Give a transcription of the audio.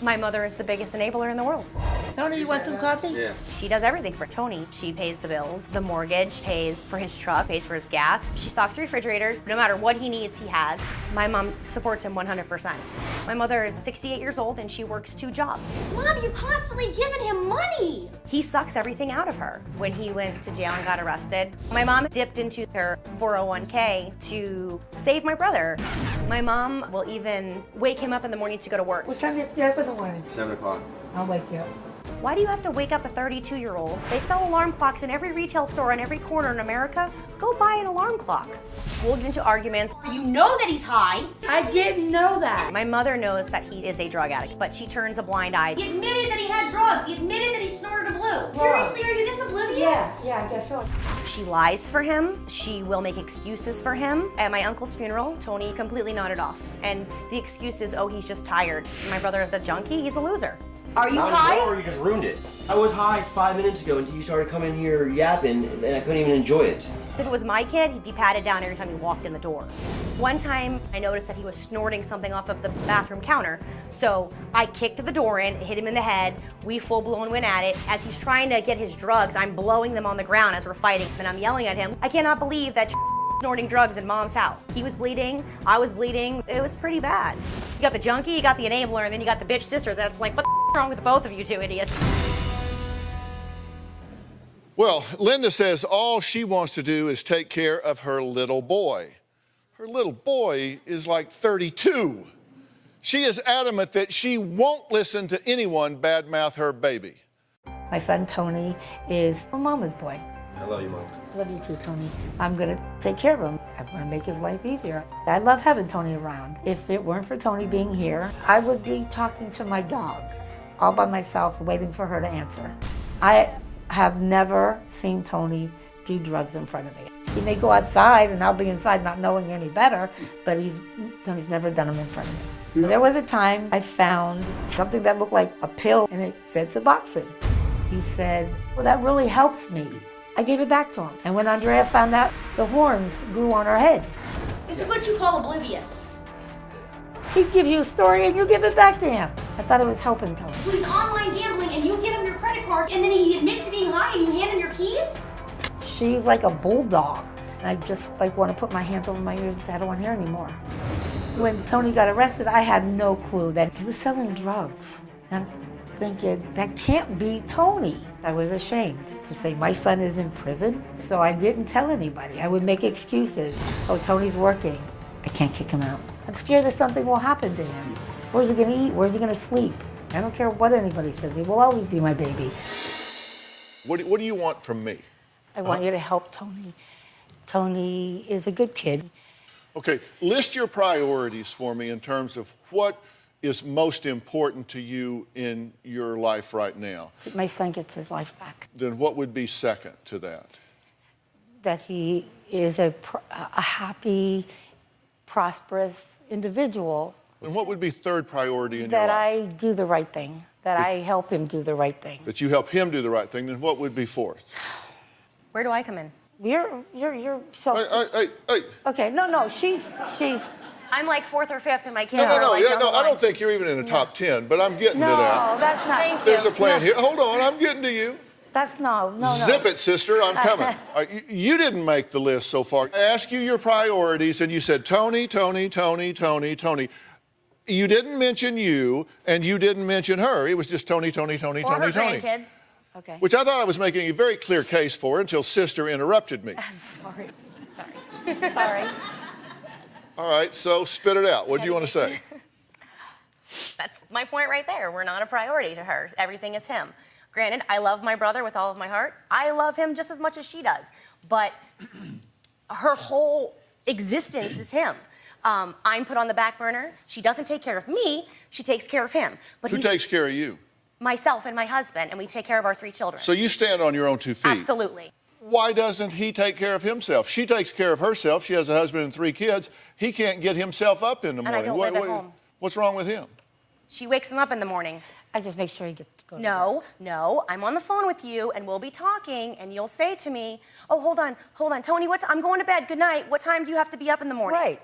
My mother is the biggest enabler in the world. Tony, you want some coffee? Yeah. She does everything for Tony. She pays the bills, the mortgage, pays for his truck, pays for his gas. She stocks refrigerators. No matter what he needs, he has. My mom supports him 100%. My mother is 68 years old and she works 2 jobs. Mom, you're constantly giving him money. He sucks everything out of her. When he went to jail and got arrested, my mom dipped into her 401k to save my brother. My mom will even wake him up in the morning to go to work. What time do you have to get up in the morning? 7 o'clock. I'll wake you up. Why do you have to wake up a 32-year-old? They sell alarm clocks in every retail store on every corner in America. Go buy an alarm clock. We'll get into arguments. You know that he's high. I didn't know that. My mother knows that he is a drug addict, but she turns a blind eye. He admitted that he had drugs. He admitted that he snorted a blue. Seriously, are you this oblivious? Yeah, I guess so. She lies for him. She will make excuses for him. At my uncle's funeral, Tony completely nodded off. And the excuse is, oh, he's just tired. My brother is a junkie. He's a loser. Are you Not high? or you just ruined it. I was high 5 minutes ago until you started coming here yapping, and I couldn't even enjoy it. If it was my kid, he'd be patted down every time he walked in the door. One time, I noticed that he was snorting something off of the bathroom counter, so I kicked the door in, hit him in the head. We full-blown went at it. As he's trying to get his drugs, I'm blowing them on the ground as we're fighting, and I'm yelling at him. I cannot believe that snorting drugs in Mom's house. He was bleeding, I was bleeding. It was pretty bad. You got the junkie, you got the enabler, and then you got the bitch sister that's like, what the wrong with both of you two idiots? Well, Linda says all she wants to do is take care of her little boy. Her little boy is like 32. She is adamant that she won't listen to anyone badmouth her baby. My son Tony is a mama's boy. I love you, Mom. Love you too, Tony. I'm gonna take care of him. I'm gonna make his life easier. I love having Tony around. If it weren't for Tony being here, I would be talking to my dog all by myself, waiting for her to answer. I have never seen Tony do drugs in front of me. He may go outside and I'll be inside not knowing any better, but Tony's never done them in front of me. There was a time I found something that looked like a pill and it said Suboxone. He said, well, that really helps me. I gave it back to him. And when Andrea found out, the horns grew on her head. This is what you call oblivious. He'd give you a story and you give it back to him. I thought it was helping Tony. He's online gambling and you give him your credit card and then he admits to being high and you hand him your keys? She's like a bulldog. And I just want to put my hands over my ears and say, I don't want to hear anymore. When Tony got arrested, I had no clue that he was selling drugs. And I'm thinking, that can't be Tony. I was ashamed to say my son is in prison, so I didn't tell anybody. I would make excuses. Oh, Tony's working. I can't kick him out. I'm scared that something will happen to him. Where's he gonna eat? Where's he gonna sleep? I don't care what anybody says. He will always be my baby. What do you want from me? I want you to help Tony. Tony is a good kid. Okay, list your priorities for me in terms of what is most important to you in your life right now. My son gets his life back. Then what would be second to that? That he is a happy, prosperous individual. And what would be third priority in your That life? I do the right thing. That I help him do the right thing. That you help him do the right thing. Then what would be fourth? Where do I come in? You're so. Hey. Okay, no, she's. I'm like 4th or 5th in my No, camera. I don't think you're even in the top 10, but I'm getting to No, that. that's not. Thank you. There's a plan here. Hold on, I'm getting to you. That's no. Zip it, sister, I'm coming. You didn't make the list so far. I asked you your priorities, and you said Tony. You didn't mention you, and you didn't mention her. It was just Tony. Or her grandkids. Okay. Which I thought I was making a very clear case for until sister interrupted me. I'm sorry. Sorry. All right, so spit it out. What do you want to say? That's my point right there. We're not a priority to her. Everything is him. Granted, I love my brother with all of my heart. I love him just as much as she does. But her whole existence is him. I'm put on the back burner. She doesn't take care of me. She takes care of him. But Who takes care of you? Myself and my husband, and we take care of our 3 children. So you stand on your own 2 feet. Absolutely. Why doesn't he take care of himself? She takes care of herself. She has a husband and 3 kids. He can't get himself up in the And I morning. don't live at home. What's wrong with him? She wakes him up in the morning. I just make sure he gets to go. To bed. No, I'm on the phone with you, and we'll be talking, and you'll say to me, oh, hold on, Tony, I'm going to bed, good night. What time do you have to be up in the morning? Right.